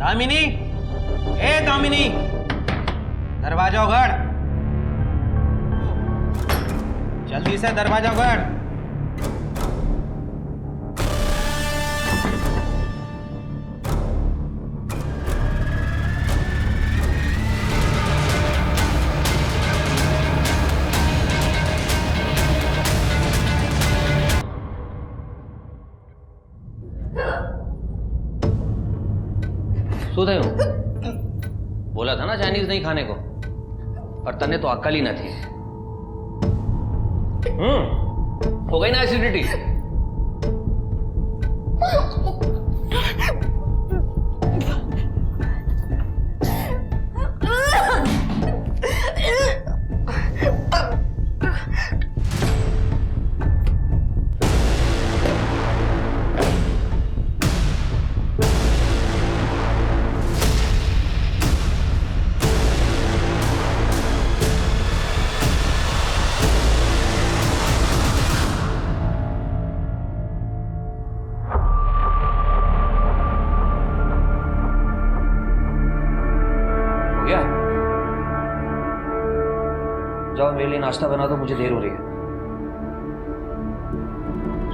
दामिनी, ए दामिनी, दरवाजा उघड़, जल्दी से दरवाजा उघड़। सुधे हूँ, बोला था ना चाइनीज नहीं खाने को, और तने तो अक्ल ही न थी। हो गई ना एसिडिटी। जाओ मेरे लिए नाश्ता बना दो, मुझे देर हो रही है।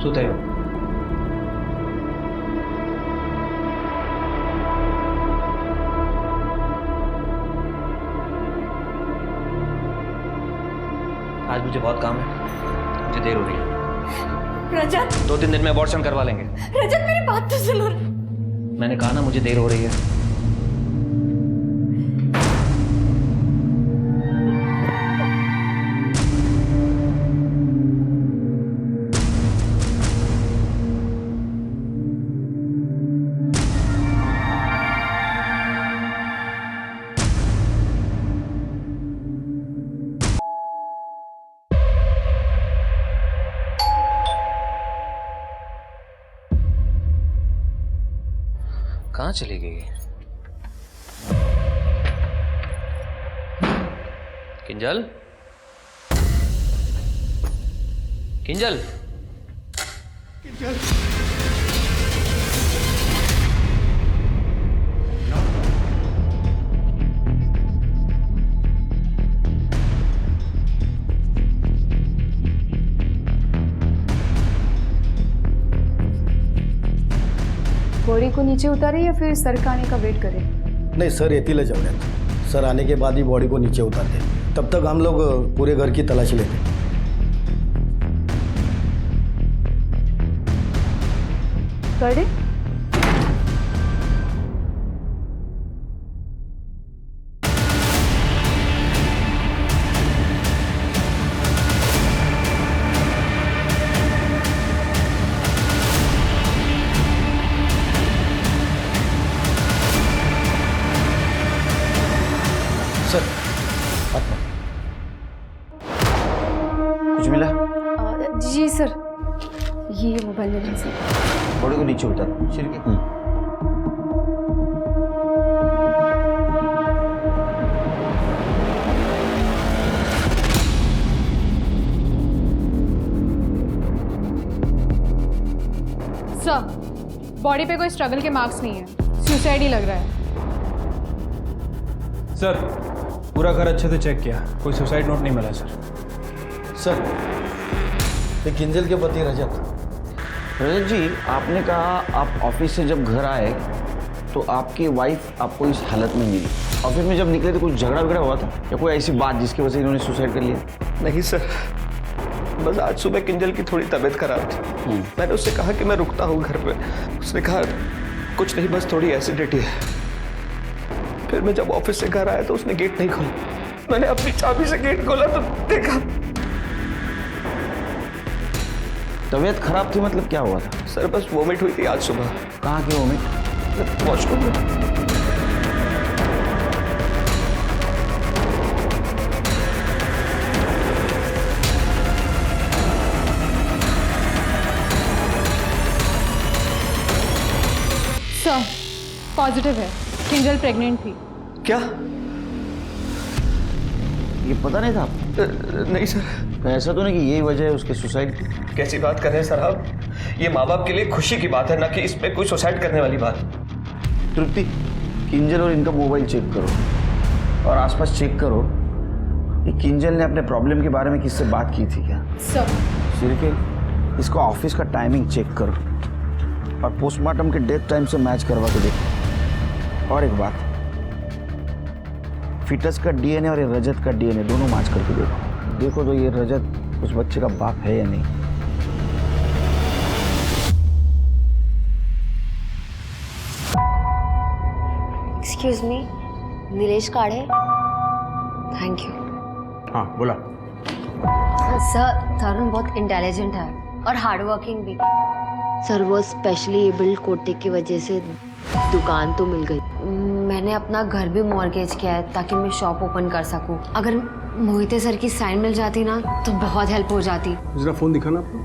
सोते हो? आज मुझे बहुत काम है, मुझे देर हो रही है। रजत, 2-3 दिन में अबॉर्शन करवा लेंगे। रजत मेरी बात तो सुनो। मैंने कहा ना मुझे देर हो रही है। कहाँ चली गई? किंजल, किंजल, किंजल। बॉडी को नीचे उतारे या फिर सर का आने का वेट करें? नहीं सर, येतीला जेवण्यात सर आने के बाद ही बॉडी को नीचे उतारते, तब तक हम लोग पूरे घर की तलाशी लेते। कर दे। सर कुछ मिला? जी सर, ये मोबाइल में है सर। बॉडी को नीचे उतार सिर के। सर, बॉडी पे कोई स्ट्रगल के मार्क्स नहीं है, सुसाइड ही लग रहा है। सर, पूरा घर अच्छे से चेक किया, कोई सुसाइड नोट नहीं मिला सर। सर, ये किंजल के पति रजत। रजत जी, आपने कहा आप ऑफिस से जब घर आए तो आपकी वाइफ आपको इस हालत में मिली। ऑफिस में जब निकले तो कुछ झगड़ा वगड़ा हुआ था या कोई ऐसी बात जिसकी वजह से इन्होंने सुसाइड कर लिया? नहीं सर, बस आज सुबह किंजल की थोड़ी तबीयत खराब थी। मैंने उससे कहा कि मैं रुकता हूँ घर पे। उसने कहा कुछ नहीं, बस थोड़ी एसिडिटी है। फिर मैं जब ऑफिस से घर आया तो उसने गेट नहीं खोला। मैंने अपनी चाबी से गेट खोला तो देखा। तबीयत खराब थी मतलब क्या हुआ था? सर बस वोमिट हुई थी आज सुबह। कहाँ की वोमिट? वॉशरूम में। सर, पॉजिटिव है, किंजल प्रेग्नेंट थी। क्या? ये पता नहीं था? नहीं सर। तो ऐसा तो नहीं कि यही वजह है उसके सुसाइड की? कैसी बात कर रहे हैं सर आप? ये माँ बाप के लिए खुशी की बात है, ना कि इसमें कोई सुसाइड करने वाली बात। तृप्ति, किंजल और इनका मोबाइल चेक करो और आसपास चेक करो कि किंजल ने अपने प्रॉब्लम के बारे में किससे बात की थी क्या। सर सिर्के इसको ऑफिस का टाइमिंग चेक करो और पोस्टमार्टम के डेथ टाइम से मैच करवा के देखो। और एक बात, फिटस का डीएनए और ये रजत का डीएनए दोनों मैच करके देखो तो ये रजत उस बच्चे का बाप है या नहीं। Excuse me, Nilesh Kade. Thank you. हाँ बोला। सर, तरुण बहुत इंटेलिजेंट है और हार्ड वर्किंग भी। सर, वो स्पेशली एबल्ड कोटे की वजह से दुकान तो मिल गई। मैंने अपना घर भी मॉर्गेज किया है ताकि मैं शॉप ओपन कर सकूं। अगर मोहिते सर की साइन मिल जाती ना तो बहुत हेल्प हो जाती। जरा फोन दिखाना आपको।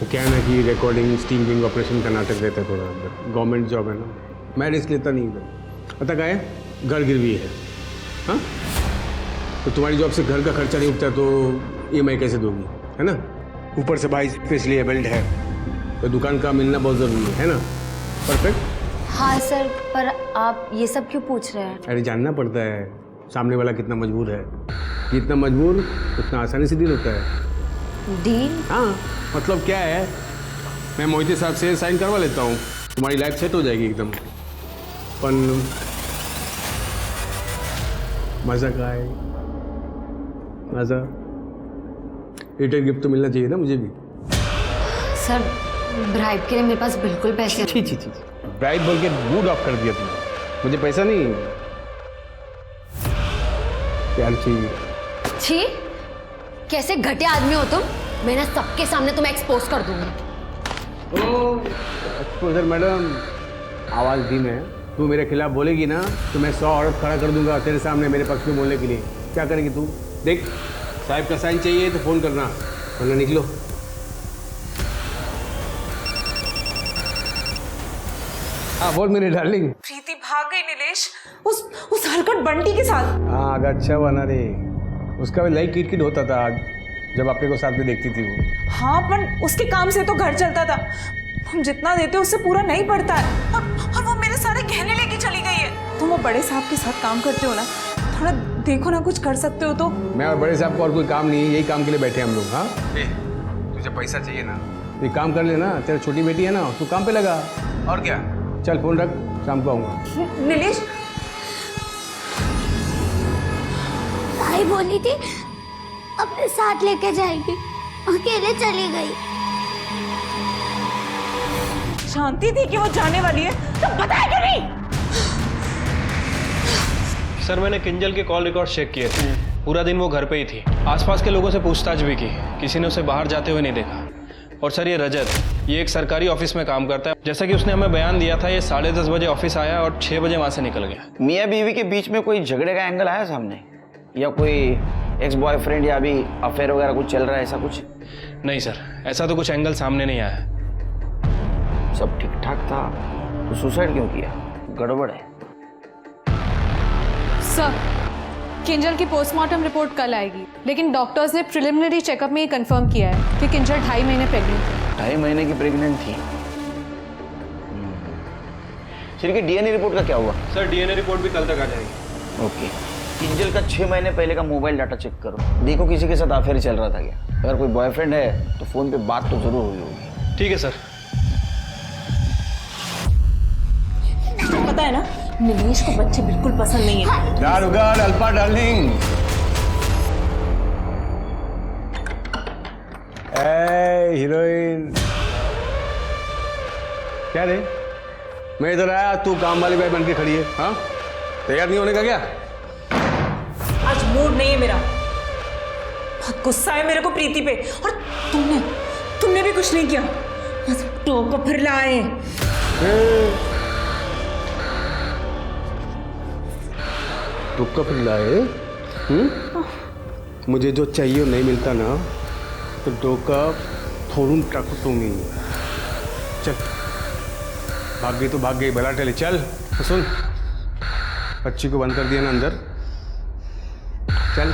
वो क्या है ना कि रिकॉर्डिंग स्टीमिंग ऑपरेशन का नाटक रहता है थोड़ा अंदर। गवर्नमेंट जॉब है ना, मैं रिस्क लेता नहीं इधर। पता क्या है, घर गिरवी है। हाँ, तो तुम्हारी जॉब से घर का खर्चा नहीं उठता तो EMI कैसे दोगी, है ना। ऊपर से भाई स्पेशली एबल्ड है तो दुकान का मिलना बहुत ज़रूरी है ना। परफेक्ट। हाँ सर, पर आप ये सब क्यों पूछ रहे हैं? अरे जानना पड़ता है सामने वाला कितना मजबूर है। जितना मजबूर उतना आसानी से डील होता है। डील? हाँ, मतलब क्या है, मैं मोहिते साहब से साइन करवा लेता हूँ, तुम्हारी लाइफ सेट हो जाएगी एकदम। पण मज़ा का है, मज़ा। रिटर्न गिफ्ट तो मिलना चाहिए ना मुझे भी। सर, ब्राइब के लिए मेरे पास बिल्कुल पैसे छी छी छी, ब्राइब बोल के मूड ऑफ कर दिया तुमने। मुझे पैसा नहीं, प्यार चाहिए। छी, कैसे घटिया आदमी हो तुम। मैं ना सबके सामने तुम्हें एक्सपोज कर दूंगी। ओह एक्सपोजर मैडम, आवाज़ धीम है। तू मेरे खिलाफ बोलेगी ना तो मैं 100 औरत खड़ा कर दूंगा तेरे सामने मेरे पक्ष में बोलने के लिए। क्या करेगी तू? देख, साहब का साइन चाहिए तो फ़ोन करना, वरना निकलो। हाँ बोल मेरी डार्लिंग। प्रीति भाग गई नीलेश, उस हरकत बंटी के साथ। हाँ अगर अच्छा बना रे, उसका भी लाइक किट होता था आज जब अपने को साथ में देखती थी वो। हाँ, पर उसके काम से तो घर चलता था। हम जितना देते उससे पूरा नहीं पड़ता है। और वो मेरे सारे गहने लेके चली गई है। तुम वो बड़े साहब के साथ काम करते हो ना, थोड़ा देखो ना, कुछ कर सकते हो तो। मैं और बड़े साहब को और कोई काम नहीं है, यही काम के लिए बैठे हम लोग। हाँ, तुझे पैसा चाहिए ना, एक काम कर लेना, तेरा छोटी बेटी है ना, तू काम पे लगा। और क्या, चल फोन रख, शाम को आऊँगा। नीलेश, भाई बोली थी अपने साथ लेके जाएगी, अकेले चली गई। जानती थी कि वो जाने वाली है तो बताया क्यों नहीं? सर मैंने किंजल के कॉल रिकॉर्ड चेक किए थे, पूरा दिन वो घर पे ही थी। आसपास के लोगों से पूछताछ भी की, किसी ने उसे बाहर जाते हुए नहीं देखा। और सर ये रजत, ये एक सरकारी ऑफिस में काम करता है। जैसा कि उसने हमें बयान दिया था, ये 10:30 बजे ऑफिस आया और 6 बजे वहाँ से निकल गया। मियाँ बीवी के बीच में कोई झगड़े का एंगल आया सामने, या कोई एक्स बॉयफ्रेंड या अभी अफेयर वगैरह कुछ चल रहा है, ऐसा कुछ? नहीं सर, ऐसा तो कुछ एंगल सामने नहीं आया। सब ठीक ठाक था तो सुसाइड क्यों किया? गड़बड़ है। सर, किंजल की पोस्टमार्टम रिपोर्ट कल आएगी, लेकिन डॉक्टर्स ने प्रिलिमिनरी चेकअप में ये कंफर्म किया है कि किंजल 2.5 महीने प्रेग्नेंट थी। 2.5 महीने की प्रेग्नेंट थी। सिर्फ डीएनए रिपोर्ट का क्या हुआ? सर डीएनए रिपोर्ट भी कल तक आ जाएगी। ओके, किंजल का 6 महीने पहले का मोबाइल डाटा चेक करो, देखो किसी के साथ अफेयर चल रहा था क्या। अगर कोई बॉयफ्रेंड है तो फोन पे बात तो जरूर हुई होगी। ठीक है सर। पता है ना, नीलेश को बच्चे बिल्कुल पसंद नहीं है। अल्पा डार्लिंग। हीरोइन क्या रे, मैं इधर आया, तू काम वाली बाई बन के खड़ी है। हाँ, तैयार नहीं होने का क्या? आज मूड नहीं है मेरा, बहुत गुस्सा है मेरे को प्रीति पे। और तुमने भी कुछ नहीं किया, बस टोको फिर लाए। टोका फिर लाए? मुझे जो चाहिए नहीं मिलता ना तो टोका फोड़ूं टाकू तुम्हें। चल, भाग गई तो भाग गई, भला टले। चल सुन, बच्ची को बंद कर दिया ना अंदर, चल।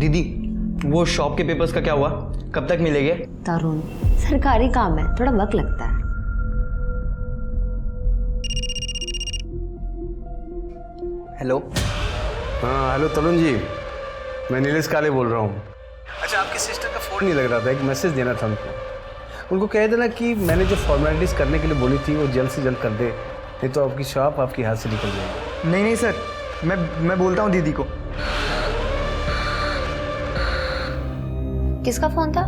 दीदी वो शॉप के पेपर्स का क्या हुआ, कब तक मिलेंगे? तरुण, सरकारी काम है, थोड़ा वक्त लगता है। हेलो। हाँ हेलो तरुण जी, मैं नीलेश काले बोल रहा हूँ। अच्छा, आपकी सिस्टर का फ़ोन नहीं लग रहा था, एक मैसेज देना था उनको कह देना कि मैंने जो फॉर्मेलिटीज़ करने के लिए बोली थी वो जल्द से जल्द कर दे, नहीं तो आपकी शॉप आपके हाथ से निकल जाएगी। नहीं सर, मैं बोलता हूँ दीदी को। किसका फोन था?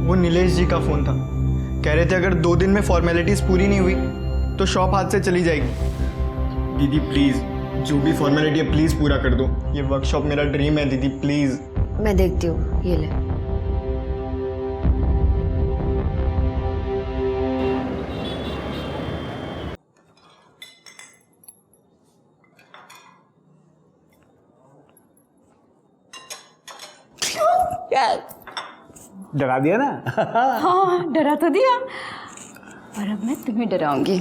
वो नीलेश जी का फ़ोन था। कह रहे थे अगर 2 दिन में फॉर्मेलिटीज़ पूरी नहीं हुई तो शॉप हाथ से चली जाएगी। दीदी प्लीज़, जो भी फॉर्मेलिटी है प्लीज़ पूरा कर दो। ये वर्कशॉप मेरा ड्रीम है दीदी, प्लीज़। मैं देखती हूँ, ये ले। डरा दिया ना? हाँ, डरा तो दिया, और अब मैं तुम्हें डराऊंगी।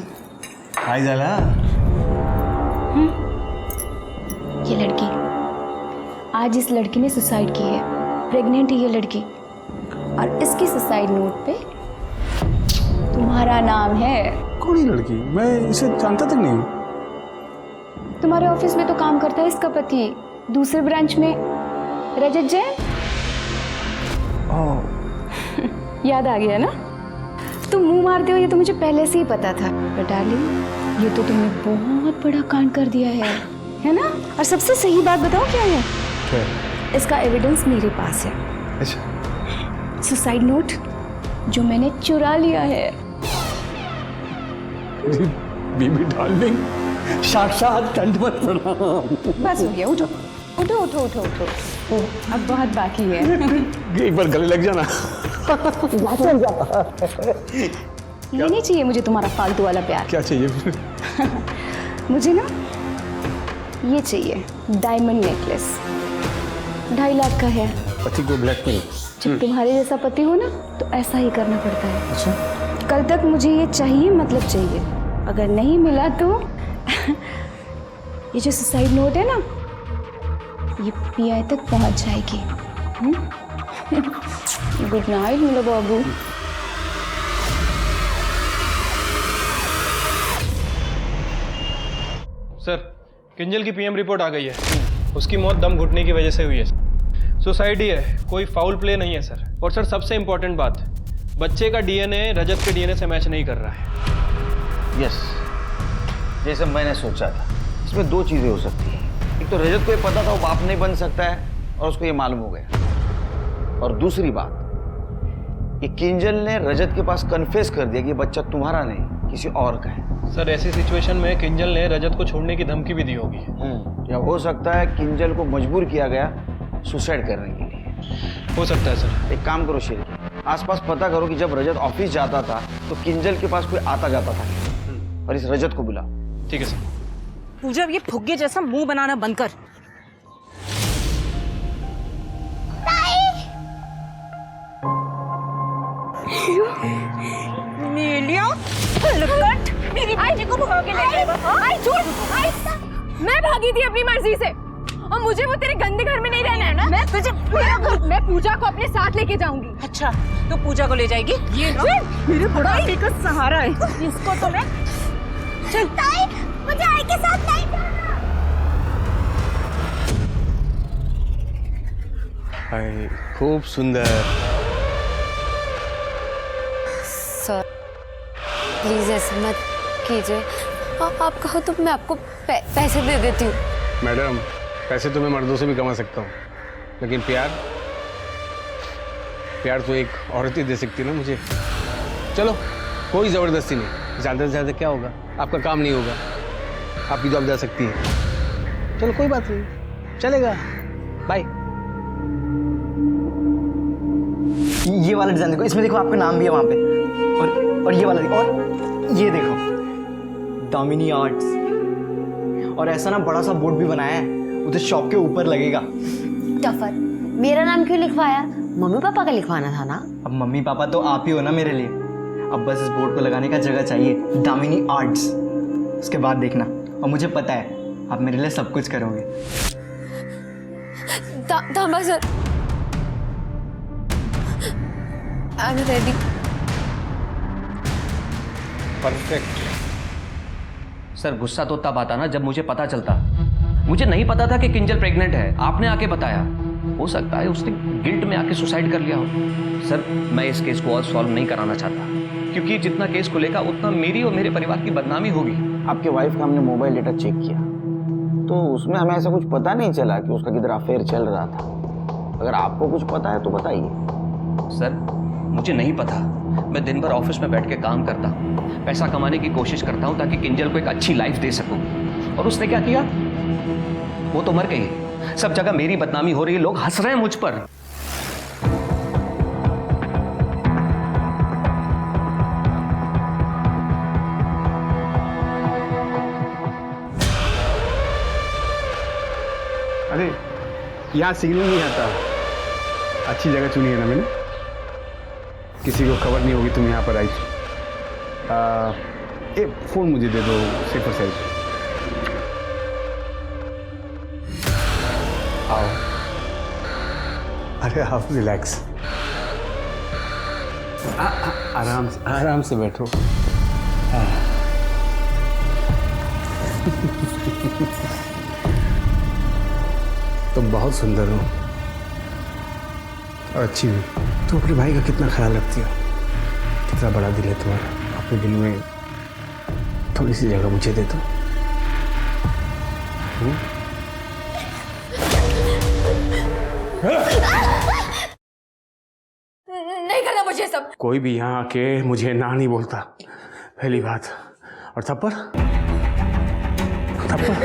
हाय जाला। ये लड़की, आज इस लड़की ने सुसाइड की है। प्रेग्नेंट है ये लड़की, और इसकी सुसाइड नोट पे तुम्हारा नाम है। कौन ही लड़की? मैं इसे जानता तक नहीं हूँ। तुम्हारे ऑफिस में तो काम करता है इसका पति, दूसरे ब्रांच में, रजत जैन। याद आ गया ना? तुम मुंह मारते हो ये तो मुझे पहले से ही पता था, पर डार्लिंग ये तो तुमने बहुत बड़ा कांड कर दिया है ना? और सबसे सही बात बताओ क्या है? क्या? इसका एविडेंस मेरे पास है। अच्छा। सुसाइड नोट जो मैंने चुरा लिया है। बीबी डार्लिंग, साक्षात दंडवत प्रणाम। बस हो गया, उठो उठो उठो उठो उठो, अब बहुत बाकी है। एक बार गले लग जाना। ये नहीं चाहिए मुझे तुम्हारा फालतू वाला प्यार। क्या चाहिए फिर? मुझे ना ये चाहिए, डायमंड नेकलेस, 2.5 लाख का है। पति को ब्लैकमेल? जब तुम्हारे जैसा पति हो ना तो ऐसा ही करना पड़ता है। अच्छा। कल तक मुझे ये चाहिए, मतलब चाहिए। अगर नहीं मिला तो ये जो सुसाइड नोट है ना, ये पीआई तक पहुंच जाएगी। गुड नाइट मेरा बाबू। सर, किंजल की पीएम रिपोर्ट आ गई है। उसकी मौत दम घुटने की वजह से हुई है। सुसाइड ही है, कोई फाउल प्ले नहीं है सर। और सर सबसे इंपॉर्टेंट बात, बच्चे का डीएनए रजत के डीएनए से मैच नहीं कर रहा है। यस, जैसे मैंने सोचा था। इसमें 2 चीज़ें हो सकती हैं। एक तो रजत को ये पता था वो बाप नहीं बन सकता है, और उसको ये मालूम हो गया। और दूसरी बात, ये किंजल ने रजत के पास कन्फेस कर दिया कि ये बच्चा तुम्हारा नहीं, किसी और का है। सर ऐसी सिचुएशन में किंजल ने रजत को छोड़ने की धमकी भी दी होगी। या हो सकता है किंजल को मजबूर किया गया सुसाइड करने के लिए। हो सकता है सर। एक काम करो शेर, आसपास पता करो कि जब रजत ऑफिस जाता था तो किंजल के पास कोई आता जाता था, और इस रजत को बुलाओ। ठीक है सर। पूजा, ये फुग्गे जैसा मुंह बनाना बंद कर। नीलिया, लकट, मेरी बेटी को भगा के ले गया। आई झूठ, आई मैं भागी थी अपनी मर्जी से, और मुझे वो तेरे गंदे घर में नहीं रहना है ना। मैं पूजा को अपने साथ लेके जाऊंगी। अच्छा, तो पूजा को ले जाएगी? ये मेरे बुढ़ापे का सहारा है, इसको तो मैं। चल मुझे आई के साथ नहीं जाना। हाय, खूब सुंदर। सर प्लीज ऐसे मत कीजिए, आप कहो तो मैं आपको पैसे दे देती हूँ। मैडम, पैसे तो मैं मर्दों से भी कमा सकता हूँ, लेकिन प्यार तो एक औरत ही दे सकती है ना मुझे। चलो, कोई ज़बरदस्ती नहीं। ज़्यादा से ज़्यादा क्या होगा, आपका काम नहीं होगा, आपकी जॉब जा सकती है। चलो कोई बात नहीं, चलेगा, बाय। ये वाला डिजाइन देखो, इसमें देखो आपका नाम भी है वहाँ पे। और ये वाला देखो, और ये देखो, दामिनी आर्ट्स। और ऐसा ना बड़ा सा बोर्ड भी बनाया है, उधर शॉप के ऊपर लगेगा। टफर, मेरा नाम क्यों लिखवाया? मम्मी पापा का लिखवाना था ना। अब मम्मी पापा तो आप ही हो ना मेरे लिए। अब बस इस बोर्ड को लगाने का जगह चाहिए, दामिनी आर्ट्स। उसके बाद देखना, और मुझे पता है आप मेरे लिए सब कुछ करोगे। तांबा sir, I am ready. Perfect. Sir गुस्सा तो तब आता ना जब मुझे पता चलता। मुझे नहीं पता था कि किंजल प्रेग्नेंट है, आपने आके बताया। हो सकता है उसने गिल्ट में आके सुसाइड कर लिया हो। सर मैं इस केस को और सॉल्व नहीं कराना चाहता, क्योंकि जितना केस खुलेगा उतना मेरी और मेरे परिवार की बदनामी होगी। आपके वाइफ का हमने मोबाइल डेटा चेक किया तो उसमें हमें ऐसा कुछ पता नहीं चला कि उसका किधर अफेयर चल रहा था। अगर आपको कुछ पता है तो बताइए। सर मुझे नहीं पता। मैं दिन भर ऑफिस में बैठ के काम करता हूँ, पैसा कमाने की कोशिश करता हूँ ताकि किंजल को एक अच्छी लाइफ दे सकूँ। और उसने क्या किया? वो तो मर गई। सब जगह मेरी बदनामी हो रही है, लोग हंस रहे हैं मुझ पर। अरे यहाँ सिग्नल नहीं आता। अच्छी जगह चुनी है ना मैंने, किसी को खबर नहीं होगी तुम यहाँ पर आई। ये फोन मुझे दे दो, सेफर साइड। आओ। अरे आप रिलैक्स, आराम से बैठो। तुम बहुत सुंदर हो और अच्छी भी। तुम अपने भाई का कितना ख्याल रखती हो, कितना बड़ा दिल है तुम्हारा। अपने दिल में थोड़ी सी जगह मुझे दे दो। नहीं करना मुझे सब। कोई भी यहाँ आके मुझे ना नहीं बोलता, पहली बात। और थप्पड़ थप्पड़।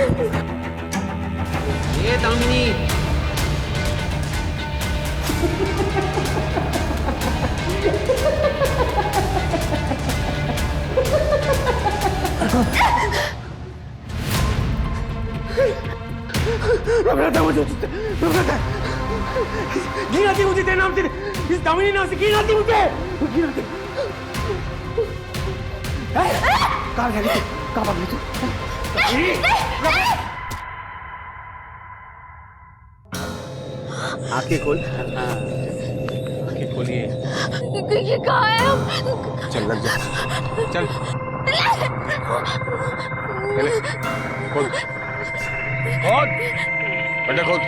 ये दामिनी, नफरत है मुझे, नफरत है। घिन आती मुझे तेरे नाम से, इस दामिनी नाम से घिन आती मुझे, घिन आती। कहाँ जा रही तू? कहाँ भाग रही तू? आंखें खोल। आंखें खोलिए। ये कहाँ है हम? चल लग जा, चल। पहले खोल, खोल, बेटा खोल।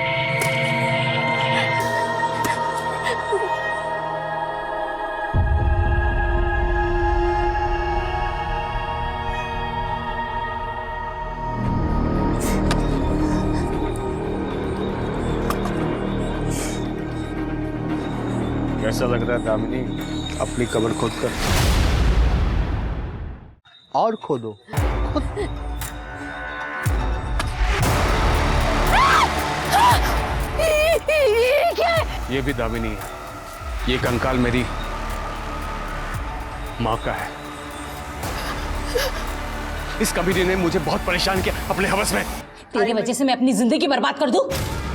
कैसा लग रहा है दामिनी, अपनी कब्र खोद कर? और खोदो। ये भी दामिनी है। ये कंकाल मेरी माँ का है। इस कबीरे ने मुझे बहुत परेशान किया अपने हवस में। तेरे वजह से मैं अपनी जिंदगी बर्बाद कर दूं?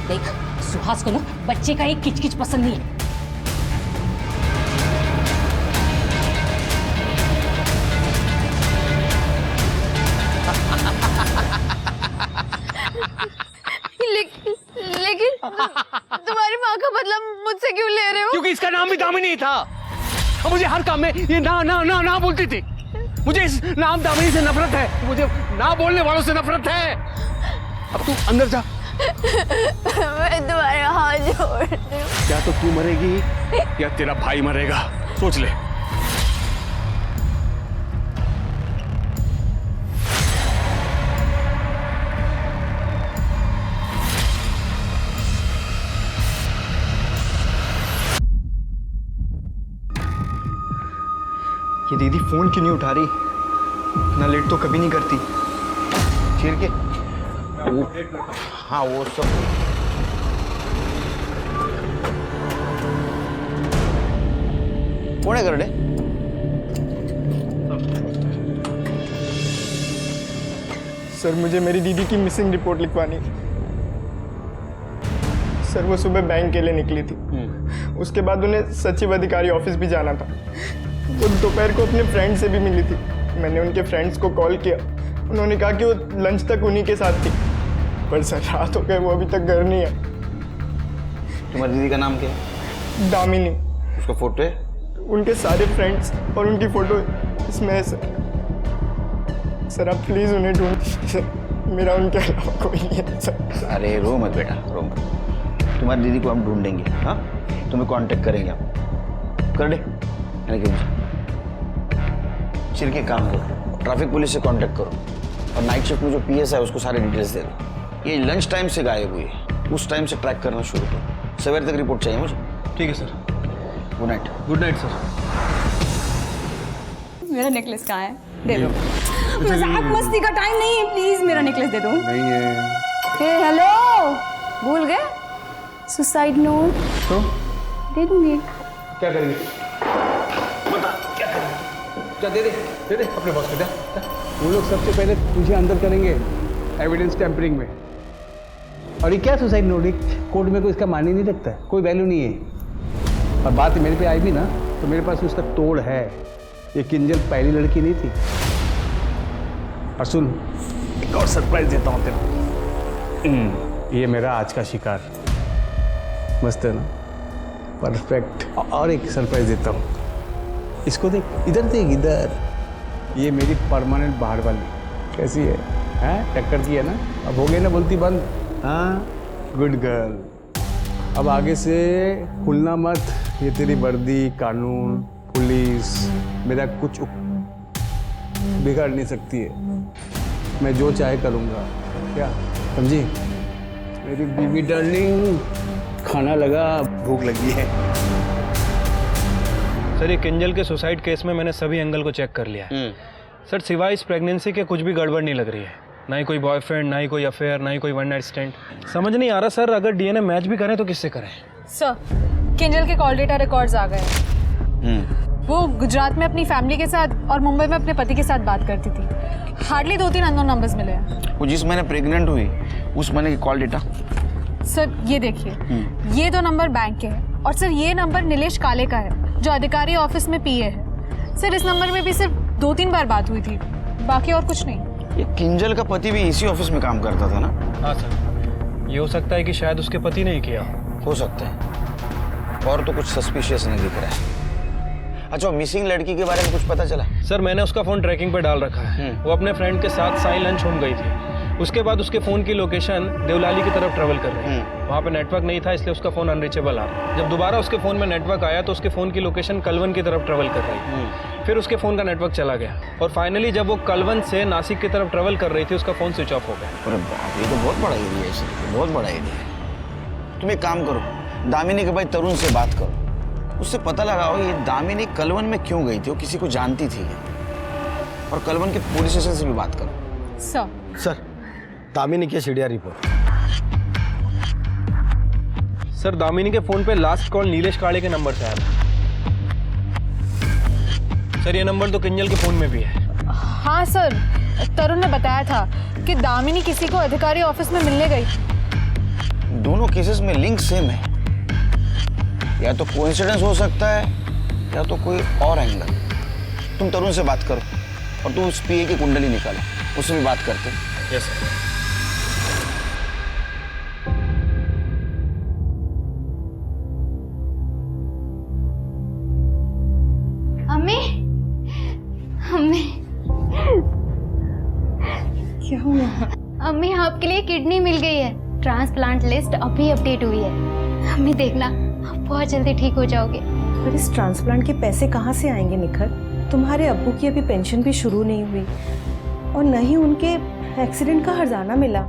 देख सुहास को ना बच्चे का एक किचकिच पसंद नहीं है। लेकिन तुम्हारी माँ का बदला मुझसे क्यों ले रहे हो? क्योंकि इसका नाम भी दामिनी था और मुझे हर काम में ये ना ना ना ना बोलती थी। मुझे इस नाम दामिनी से नफरत है, मुझे ना बोलने वालों से नफरत है। अब तू अंदर जा। मैं तुम्हारे हाथ जोड़ती हूँ। क्या तो तू मरेगी या तेरा भाई मरेगा, सोच ले। ये दीदी फोन क्यों नहीं उठा रही? इतना लेट तो कभी नहीं करती। चीर के हाँ वो सब कौन है करने? सर मुझे मेरी दीदी की मिसिंग रिपोर्ट लिखवानी। सर वो सुबह बैंक के लिए निकली थी, उसके बाद उन्हें सचिव अधिकारी ऑफिस भी जाना था। वो दोपहर को अपने फ्रेंड से भी मिली थी। मैंने उनके फ्रेंड्स को कॉल किया, उन्होंने कहा कि वो लंच तक उन्हीं के साथ थी, पर सर रात हो गए, वो अभी तक घर नहीं है। तुम्हारी दीदी का नाम क्या है? दामिनी। उसका फोटो है? उनके सारे फ्रेंड्स और उनकी फ़ोटो इसमें है सर। सर आप प्लीज़ उन्हें ढूंढ, मेरा उनके अलावा कोई नहीं है सर। अरे रो मत बेटा, रो मत। तुम्हारी दीदी को हम ढूंढेंगे, हाँ, तुम्हें कांटेक्ट करेंगे हम। कर दे चिर के काम करो, ट्रैफिक पुलिस से कांटेक्ट करो और नाइट शिफ्ट में जो पीएस है उसको सारे डिटेल्स दे दो। ये लंच टाइम से गायब हुई है, उस टाइम से ट्रैक करना शुरू करो। सवेरे तक रिपोर्ट चाहिए मुझे। ठीक है sir. Good night. Good night sir. मेरा नेकलेस कहाँ है? दे दो। मजाक मस्ती का टाइम नहीं है, प्लीज मेरा नेकलेस दे दो। नहीं है। हे हेलो, भूल गए? सुसाइड नोट तो दे दूंगी। क्या करेंगे? बता क्या करेंगे? दे दे अपने बॉस को दे। वो लोग सबसे पहले तुझे अंदर करेंगे एविडेंस टैंपरिंग में। और ये क्या सुसाइड नोट, कोर्ट में कोई इसका मायने नहीं रखता है, कोई वैल्यू नहीं है। और बात मेरे पे आई भी ना तो मेरे पास उसका तोड़ है। ये किंजल पहली लड़की नहीं थी। और सुन, एक और सरप्राइज देता हूँ तेरे। ये मेरा आज का शिकार मस्त है ना, परफेक्ट। और एक सरप्राइज देता हूँ, इसको देख, इधर देख, इधर। ये मेरी परमानेंट बाहर वाली कैसी है? हैं, टक्कर की है ना? अब हो गई ना बोलती बंद? हाँ, गुड गर्ल। अब आगे से खुलना मत। ये तेरी वर्दी, कानून, पुलिस मेरा कुछ बिगाड़ नहीं सकती है। मैं जो चाहे करूँगा, क्या समझी? मेरी बीबी डार्लिंग, खाना लगा, भूख लगी है। सर ये किंजल के सुसाइड केस में मैंने सभी एंगल को चेक कर लिया है। सर सिवाय इस प्रेगनेंसी के कुछ भी गड़बड़ नहीं लग रही है। ना ही कोई बॉयफ्रेंड, ना ही कोई अफेयर, ना ही कोई वन नाइट स्टैंड। समझ नहीं आ रहा सर, अगर डीएनए मैच भी करें तो किससे करें? सर किंजल के कॉल डेटा रिकॉर्ड्स आ गए। वो गुजरात में अपनी फैमिली के साथ और मुंबई में अपने पति के साथ बात करती थी। हार्डली 2-3 अननोन नंबर्स मिले हैं। वो जिस महीने प्रेग्नेंट हुई उस महीने की कॉल डेटा? सर ये देखिए, ये 2 नंबर बैंक के हैं और सर ये नंबर नीलेश काले का है जो अधिकारी ऑफिस में पीए है। सर इस नंबर में भी सिर्फ 2-3 बार बात हुई थी, बाकी और कुछ नहीं। ये किंजल का पति भी इसी ऑफिस में काम करता था ना? हाँ सर, ये हो सकता है कि शायद उसके पति ने ही किया हो सकता है। और तो कुछ सस्पिशियस नहीं दिख रहा है। अच्छा, मिसिंग लड़की के बारे में कुछ पता चला? सर मैंने उसका फ़ोन ट्रैकिंग पे डाल रखा है। वो अपने फ्रेंड के साथ साई लंच होम गई थी। उसके बाद उसके फ़ोन की लोकेशन देवलाली की तरफ ट्रेवल कर रही है। वहाँ पे नेटवर्क नहीं था, इसलिए उसका फ़ोन अनरीचेबल आ रहा है। जब दोबारा उसके फ़ोन में नेटवर्क आया तो उसके फ़ोन की लोकेशन कलवन की तरफ ट्रेवल कर रही है। फिर उसके फ़ोन का नेटवर्क चला गया और फाइनली जब वो कलवन से नासिक की तरफ ट्रेवल कर रही थी उसका फ़ोन स्विच ऑफ हो गया। अरे बाप, ये तो बहुत बड़ा एरिया है सर, बहुत बड़ा एरिया है। तुम एक काम करो, दामिनी के भाई तरुण से बात करो, उससे पता लगाओ ये दामिनी कलवन में क्यों गई थी, वो किसी को जानती थी। और कलवन के पुलिस स्टेशन से भी बात करो। सर दामिनी की सीडीआर रिपोर्ट। सर दामिनी के फ़ोन पे लास्ट कॉल नीलेश काले के नंबर से आया था। सर ये नंबर तो किंजल के फ़ोन में भी है। हाँ सर, तरुण ने बताया था कि दामिनी किसी को अधिकारी ऑफिस में मिलने गई थी। दोनों केसेस में लिंक सेम है। या तो कोइंसिडेंस हो सकता है या तो कोई और एंगल। तुम तरुण से बात करो और तुम उस पीए की कुंडली निकालो, उससे भी बात करते हैं। Yes sir. अम्मी, अम्मी, क्या हुआ? अम्मी आपके लिए किडनी मिल गई है। ट्रांसप्लांट लिस्ट अभी अपडेट हुई है। अम्मी देखना, आप बहुत जल्दी ठीक हो जाओगे। पर इस ट्रांसप्लांट के पैसे कहाँ से आएंगे निखर? तुम्हारे अब्बू की अभी पेंशन भी शुरू नहीं हुई और न ही उनके एक्सीडेंट का हर्जाना मिला।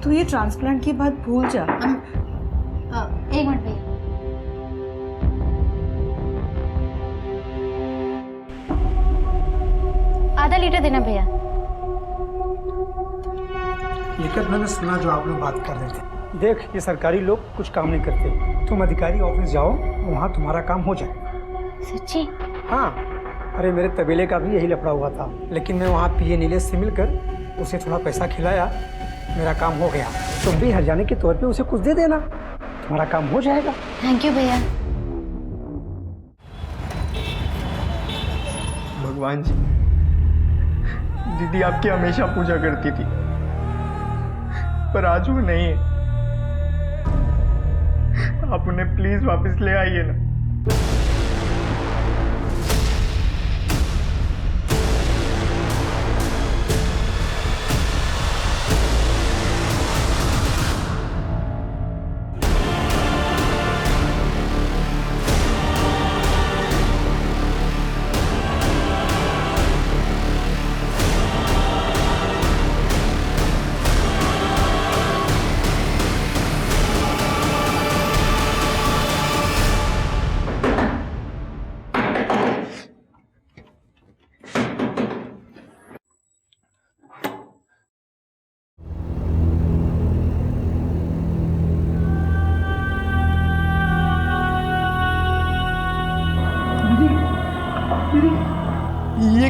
तो ये ट्रांसप्लांट की बात भूल जा। एक मिनट भैया। आधा लीटर देना भैया। ये क्या मैंने सुना जो आप लोग बात कर रहे थे। देख, ये सरकारी लोग कुछ काम नहीं करते। तुम अधिकारी ऑफिस जाओ, वहाँ तुम्हारा काम हो जाएगा। सच्ची? हाँ, अरे मेरे तबेले का भी यही लफड़ा हुआ था, लेकिन मैं वहाँ पीए नीलेश से मिलकर उसे थोड़ा पैसा खिलाया, मेरा काम हो गया। तुम भी हर्जाने के तौर पे उसे कुछ दे देना, तुम्हारा काम हो जाएगा। थैंक यू भैया। भगवान जी, दीदी आपकी हमेशा पूजा करती थी, पर आज वो नहीं है। आप उन्हें प्लीज वापस ले आइए ना।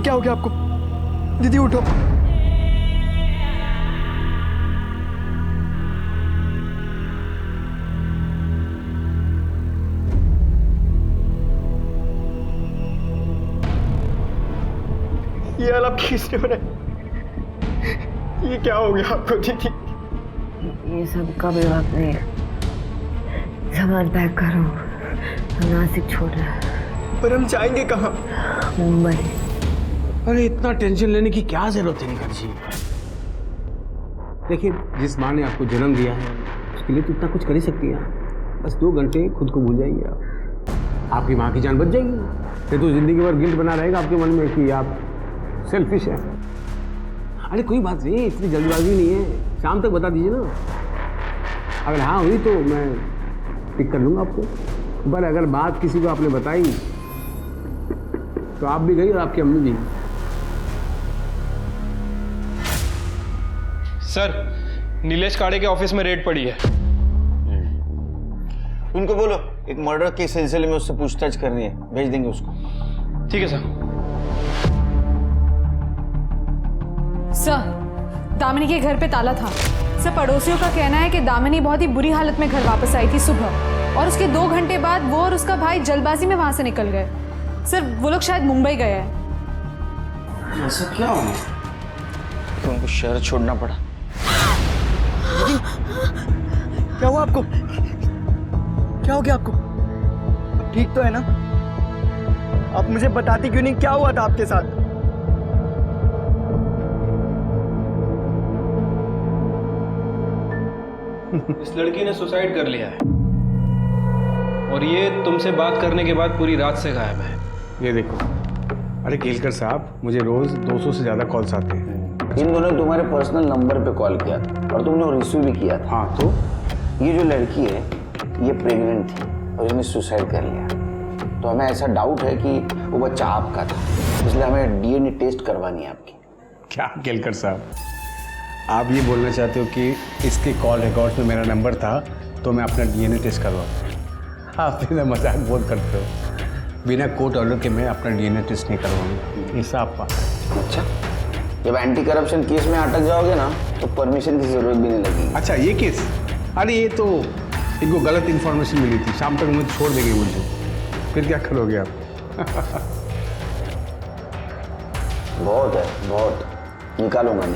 क्या हो गया आपको? दीदी उठो। ये हालत किसने बनाया? ये क्या हो गया आपको दीदी? ये सब कभी वक्त नहीं है। सामान पैक करो, हम नासिक छोड़ रहे हैं। पर हम जाएंगे कहाँ? मुंबई। अरे इतना टेंशन लेने की क्या जरूरत है निखत जी? देखिए, जिस माँ ने आपको जन्म दिया है उसके लिए तो इतना कुछ कर ही सकती है। बस 2 घंटे खुद को भूल जाइए आप, आपकी माँ की जान बच जाएगी। ये तो जिंदगी भर गिल्ट बना रहेगा आपके मन में कि आप सेल्फिश है। अरे कोई बात नहीं, इतनी जल्दबाजी नहीं है, शाम तक बता दीजिए ना। अगर हाँ हुई तो मैं पिक कर लूँगा आपको, पर अगर बात किसी को आपने बताई तो आप भी गई और आपकी अम्मी भी। सर, नीलेश काड़े के ऑफिस में रेड पड़ी है। उनको बोलो एक मर्डर के सिलसिले में उससे पूछताछ करनी है, भेज देंगे उसको। ठीक है सर। सर, दामिनी के घर पे ताला था। सर, पड़ोसियों का कहना है कि दामिनी बहुत ही बुरी हालत में घर वापस आई थी सुबह, और उसके 2 घंटे बाद वो और उसका भाई जल्दबाजी में वहां से निकल गए। सर, वो लोग शायद मुंबई गए हैं। ऐसा क्या हो गया कि उनको शहर छोड़ना पड़ा? क्या हुआ आपको? क्या हो गया आपको? ठीक तो है ना? आप मुझे बताती क्यों नहीं, क्या हुआ था आपके साथ? इस लड़की ने सुसाइड कर लिया है और ये तुमसे बात करने के बाद पूरी रात से गायब है। ये देखो, अरे केलकर साहब, मुझे रोज 200 से ज्यादा कॉल्स आते हैं। इन दोनों ने तुम्हारे पर्सनल नंबर पे कॉल किया था और तुमने वो रिसीव भी किया था। हाँ, तो ये जो लड़की है ये प्रेग्नेंट थी और इसने सुसाइड कर लिया, तो हमें ऐसा डाउट है कि वो बच्चा आपका था, इसलिए हमें डीएनए टेस्ट करवानी है आपकी। क्या केलकर साहब, आप ये बोलना चाहते हो कि इसके कॉल रिकॉर्ड्स में मेरा नंबर था तो मैं अपना डीएनए टेस्ट करवाऊँ? आप मेरा मजाक बहुत करते हो। बिना कोर्ट ऑर्डर के मैं अपना डीएनए टेस्ट नहीं करवाऊंगा, ये साफ बात। अच्छा, जब एंटी करप्शन केस में अटक जाओगे ना तो परमिशन की जरूरत भी नहीं लगेगी। अच्छा, ये केस? अरे ये तो इनको गलत इन्फॉर्मेशन मिली थी, शाम तक मुझे छोड़ देंगे मुझे, फिर क्या करोगे आप? बहुत है, बहुत। निकालूंगा।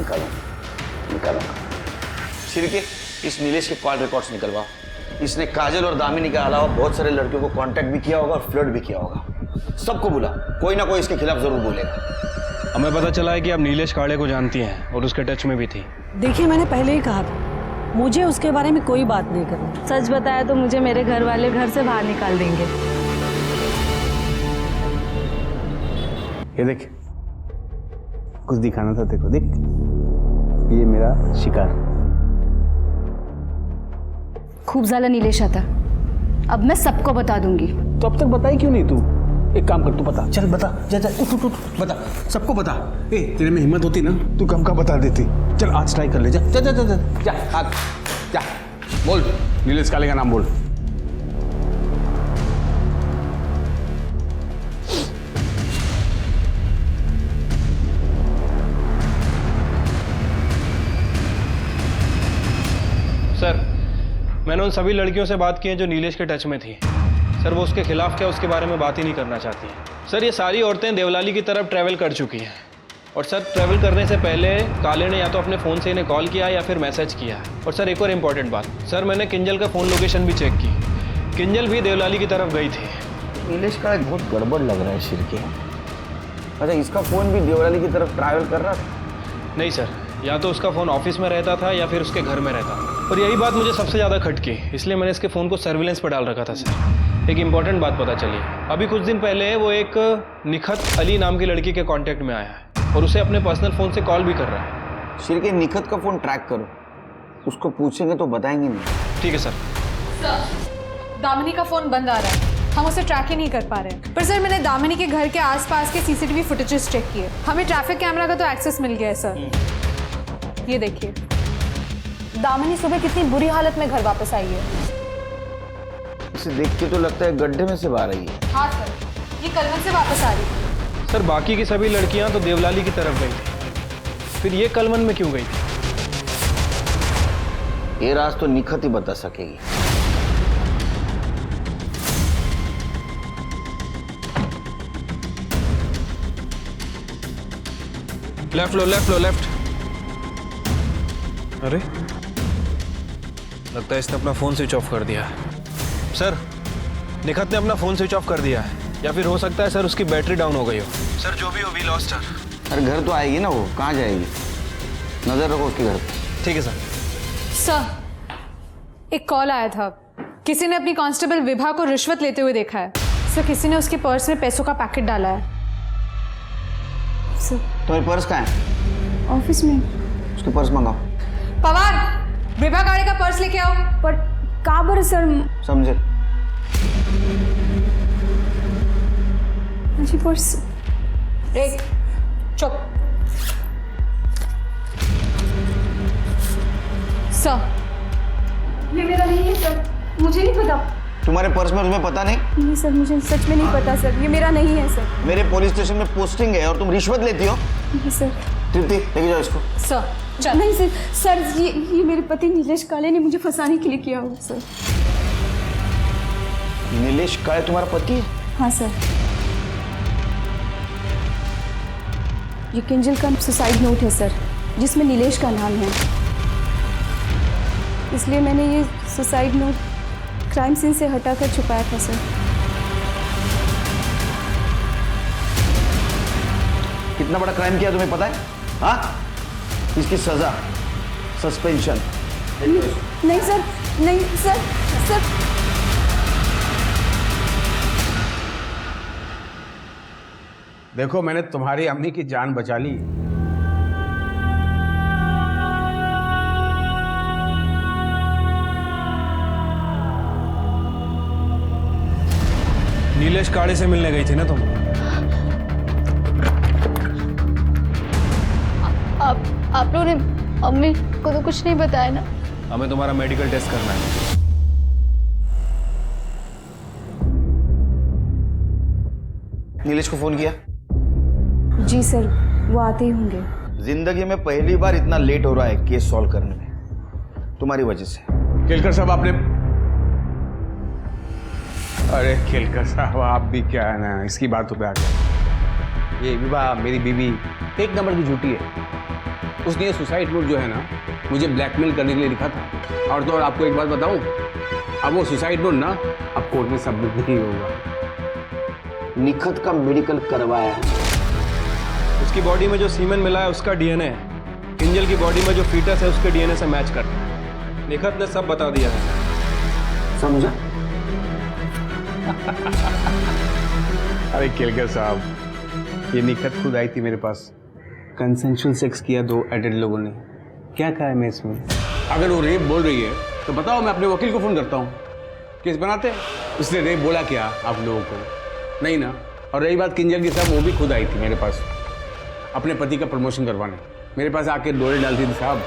शिरके, इस नीलेश के कॉल रिकॉर्ड्स निकलवाओ। इसने काजल और दामिनी के अलावा बहुत सारे लड़कियों को कांटेक्ट भी किया होगा और फ्लर्ट भी किया होगा। सबको बुला, कोई ना कोई इसके खिलाफ जरूर बोलेगा। हमें पता चला है कि आप नीलेश काड़े को जानती हैं और उसके टच में भी थी। देखिए, मैंने पहले ही कहा था, मुझे उसके बारे में कोई बात नहीं करनी। सच बताया तो मुझे मेरे घर वाले घर से बाहर निकाल देंगे। ये देख, कुछ दिखाना था, देखो देख, ये मेरा शिकार। खूब ज़्यादा नीलेश आता, अब मैं सबको बता दूंगी। तो अब तक बताई क्यों नहीं तू? एक काम कर, तू बता, चल बता, जा उठ, बता, सबको बता। ए, तेरे में हिम्मत होती ना तू कम का बता देती। चल आज ट्राई कर ले, जा, बोल, नीलेश काले का नाम बोल। सर, मैंने उन सभी लड़कियों से बात की है जो नीलेश के टच में थी। सर, वो उसके खिलाफ क्या उसके बारे में बात ही नहीं करना चाहती हैं। सर, ये सारी औरतें देवलाली की तरफ ट्रैवल कर चुकी हैं और सर, ट्रैवल करने से पहले काले ने या तो अपने फ़ोन से इन्हें कॉल किया या फिर मैसेज किया। और सर, एक और इम्पॉर्टेंट बात, सर, मैंने किंजल का फ़ोन लोकेशन भी चेक की, किंजल भी देवलाली की तरफ गई थी। नीलेश का बहुत गड़बड़ लग रहा है शिरके। अच्छा, इसका फ़ोन भी देवलाली की तरफ ट्रैवल कर रहा था? नहीं सर, या तो उसका फ़ोन ऑफिस में रहता था या फिर उसके घर में रहता था, और यही बात मुझे सबसे ज़्यादा खटकी, इसलिए मैंने इसके फ़ोन को सर्विलेंस पर डाल रखा था। सर, एक इम्पॉर्टेंट बात पता चली, अभी कुछ दिन पहले वो एक निखत अली नाम की लड़की के कांटेक्ट में आया है और उसे अपने पर्सनल फ़ोन से कॉल भी कर रहा है। शिरके, निखत का फ़ोन ट्रैक करो, उसको पूछेंगे तो बताएंगे नहीं। ठीक है सर। दामिनी का फ़ोन बंद आ रहा है, हम उसे ट्रैक ही नहीं कर पा रहे हैं। पर सर, मैंने दामिनी के घर के आसपास के सीसीटीवी फुटेजेस चेक किए, हमें ट्रैफिक कैमरा का तो एक्सेस मिल गया है सर। ये देखिए, दामिनी सुबह कितनी बुरी हालत में घर वापस आई है। इसे देख के तो लगता है गड्ढे में से बाहर आई है। हाँ सर, ये कलवन से वापस आ रही है। सर बाकी की सभी लड़कियां तो देवलाली की तरफ गई थी, फिर ये कलमन में क्यों गई थी? ये राज तो निखत ही बता सकेगी। लेफ्ट लो, लेफ्ट लो, लेफ्ट। अरे लगता है इसने अपना फोन स्विच ऑफ कर दिया है। सर निखत ने अपना फोन स्विच ऑफ कर दिया है, या फिर हो सकता है सर उसकी बैटरी डाउन हो गई हो। सर जो भी हो, वी लॉस्ट हर। अरे घर तो आएगी ना, वो कहाँ जाएगी? नजर रखो उसके घर पे। ठीक है सर। सर एक कॉल आया था, किसी ने अपनी कांस्टेबल विभा को रिश्वत लेते हुए देखा है। सर किसी ने उसके पर्स में पैसों का पैकेट डाला है। सर तुम्हारी पर्स कहाँ है? ऑफिस में। उसके पर्स मंगाओ। पवार, विभा गाड़ी का पर्स लेके आओ। पर कहाँ पर सर? समझे? मुझे पर्स। एक चुप। सर ये मेरा नहीं है सर, मुझे नहीं पता। तुम्हारे पर्स में तुम्हें पता नहीं? नहीं सर, मुझे सच में नहीं पता सर, ये मेरा नहीं है सर। मेरे पुलिस स्टेशन में पोस्टिंग है और तुम रिश्वत लेती हो? नहीं सर। तृप्ति लेके जाओ इसको। सर चल। नहीं सर, सर ये मेरे पति नीलेश काले ने मुझे फंसाने के लिए किया हुआ सर। नीलेश काले तुम्हारा पति है? हाँ सर। ये किंजल का सुसाइड नोट है सर, जिसमें नीलेश का नाम है, इसलिए मैंने ये सुसाइड नोट क्राइम सीन से हटाकर छुपाया था सर। कितना बड़ा क्राइम किया तुम्हें पता है? हाँ, इसकी सजा सस्पेंशन। नहीं सर, नहीं सर, सर। देखो मैंने तुम्हारी अम्मी की जान बचा ली। नीलेश काले से मिलने गई थी ना तुम? आप लोगों ने अम्मी को तो कुछ नहीं बताया ना? हमें तुम्हारा मेडिकल टेस्ट करना है। नीलेश को फोन किया? जी सर, वो आते ही होंगे। जिंदगी में पहली बार इतना लेट हो रहा है केस सॉल्व करने में, तुम्हारी वजह से। केलकर साहब आपने, अरे केलकर साहब आप भी क्या है ना, इसकी बातों पे आ गए। ये विवाह मेरी बीवी एक नंबर की झूठी है। उसने ये सुसाइड नोट जो है ना मुझे ब्लैकमेल करने के लिए लिखा था। और तो और आपको एक बात बताऊं, अब वो सुसाइड नोट ना अब कोर्ट में सबमिट नहीं होगा। निखत का मेडिकल करवाया है। उसकी बॉडी में जो सीमेन मिला है उसका डीएनए है, किंजल की बॉडी में जो फीटस है उसके डीएनए से मैच करता है। निखत ने सब बता दिया है। समझा? अरे केलकर साहब, ये निखत खुद आई थी मेरे पास। कंसेंशुअल सेक्स किया दो एडेड लोगों ने। क्या कहा है मैं इसमें? अगर वो रेप बोल रही है तो बताओ, मैं अपने वकील को फ़ोन करता हूँ, केस बनाते हैं। उसने रेप बोला क्या आप लोगों को? नहीं ना। और रही बात किंजल की साहब, वो भी खुद आई थी मेरे पास अपने पति का प्रमोशन करवाने। मेरे पास आके डोरे डालती थी साहब,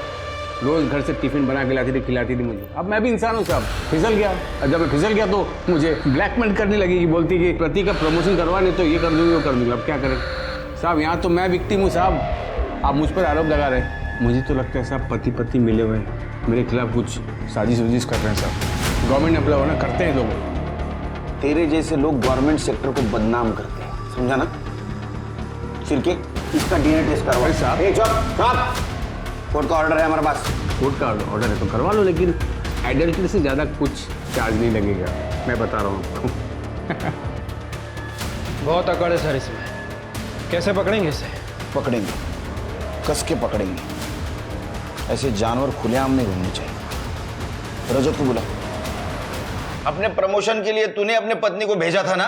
रोज़ घर से टिफिन बना के लाती थी, खिलाती थी मुझे। अब मैं भी इंसान हूँ साहब, फिसल गया। और जब मैं फिसल गया तो मुझे ब्लैकमेल करने लगी कि बोलती कि पति का प्रमोशन करवाने तो ये कर दूँगी वो कर दूँगी। अब क्या करें साहब, यहाँ तो मैं विक्टिम हूँ साहब, आप मुझ पर आरोप लगा रहे हैं। मुझे तो लगता है साहब पति पत्नी मिले हुए हैं, मेरे खिलाफ कुछ साजिश वजिश कर रहे हैं साहब। गवर्नमेंट एम्प्लॉय होना करते हैं लोग। तेरे जैसे लोग गवर्नमेंट सेक्टर को बदनाम करते हैं, समझा ना? सिरके इसका डीएनए टेस्ट करवा साहब। कोर्ट का ऑर्डर है हमारे पास। कोर्ट का ऑर्डर है तो करवा लो, लेकिन एडल्ट्री से ज़्यादा कुछ चार्ज नहीं लगेगा, मैं बता रहा हूँ आपको। बहुत अकड़ है सर इसमें, कैसे पकड़ेंगे इसे? पकड़ेंगे, कस के पकड़ेंगे। ऐसे जानवर खुलेआम नहीं घूमने चाहिए। रजत को बुला। अपने प्रमोशन के लिए तूने अपने पत्नी को भेजा था ना?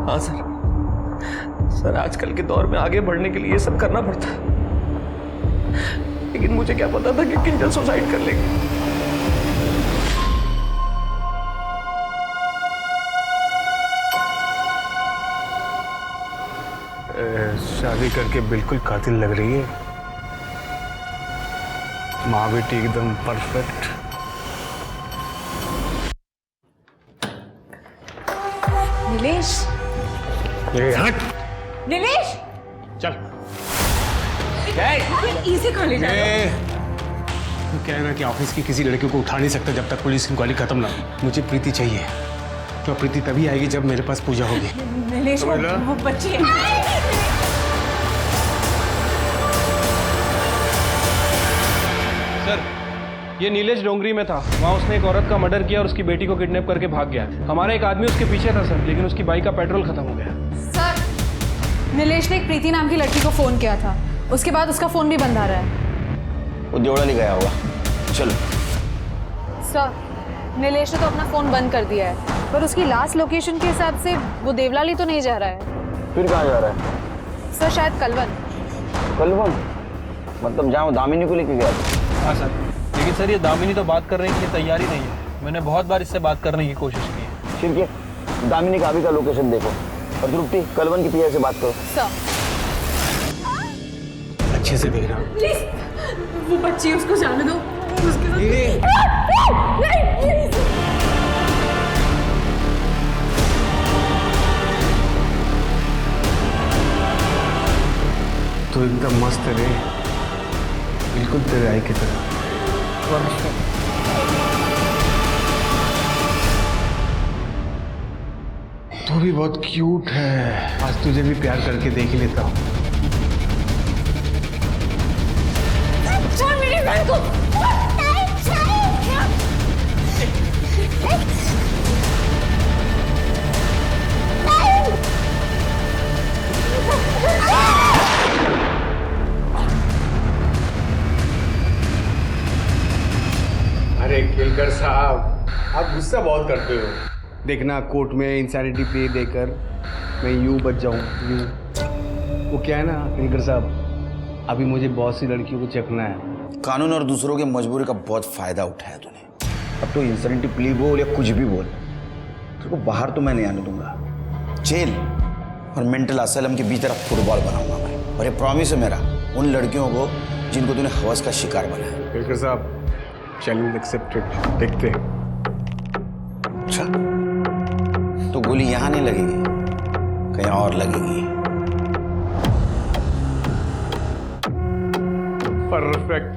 हाँ सर। सर आजकल के दौर में आगे बढ़ने के लिए ये सब करना पड़ता है, लेकिन मुझे क्या पता था कि किंजल सुसाइड कर लेगी। शादी करके बिल्कुल कातिल लग रही है, माँ बेटी एकदम परफेक्ट। नीलेश ये हट। नीलेश चल। इसे खा ले ये तो क्या है ना कि ऑफिस की किसी लड़के को उठा नहीं सकता जब तक पुलिस की इंक्वायरी खत्म ना हो। मुझे प्रीति चाहिए, तो प्रीति तभी आएगी जब मेरे पास पूजा होगी। नीलेश वो बच्ची है। सर ये नीलेश डोंगरी में था, वहाँ उसने एक औरत का मर्डर किया और उसकी बेटी को किडनैप करके भाग गया। हमारा एक आदमी उसके पीछे था सर, लेकिन उसकी बाइक का पेट्रोल खत्म हो गया। सर नीलेश ने एक प्रीति नाम की लड़की को फोन किया था, उसके बाद उसका फोन भी बंद आ रहा है। वो देवड़ा ले गया होगा। चलो। सर नीलेश ने तो अपना फोन बंद कर दिया है, पर उसकी लास्ट लोकेशन के हिसाब से वो देवलाली तो नहीं जा रहा है। फिर कहाँ जा रहा है? सर शायद कलवन। कलवन? मतलब जहाँ वो दामिनी को लेके गया था? हाँ सर, लेकिन सर ये दामिनी तो बात करने की तैयारी नहीं है। मैंने बहुत बार इससे बात करने की कोशिश की है। फिर क्या, दामिनी का अभी का लोकेशन देखो और तृप्ति कलवन की पीआई से बात करो। सर अच्छे से देखना। प्लीज वो बच्ची उसको जाने दो। उसके साथ नहीं, प्लीज। तो एकदम मस्त रे, बिल्कुल तेरे आई की तरह। तू भी बहुत क्यूट है, आज तुझे भी प्यार करके देख ही लेता हूँ। छोड़ मेरी बहन को। अरे केलकर साहब, आप गुस्सा बहुत करते हो। देखना कोर्ट में इंसैनिटी प्ले देकर मैं यूं बच जाऊं, यूं। वो क्या है ना केलकर साहब, अभी मुझे बहुत सी लड़कियों को चखना है। कानून और दूसरों की मजबूरी का बहुत फायदा उठाया तूने। अब तो इंसैनिटी प्ली बोल या कुछ भी बोल, तेरे को बाहर तो मैं नहीं आने दूंगा। जेल और मेंटल असाइलम के बीच तेरा फुटबॉल बनाऊंगा मैं। और ये प्रॉमिस है मेरा उन लड़कियों को जिनको तूने हवस का शिकार बनाया। केलकर साहब, चैलेंज एक्सेप्टेड। देखते हैं। अच्छा, तो गोली यहां नहीं लगेगी, कहीं और लगेगी। परफेक्ट।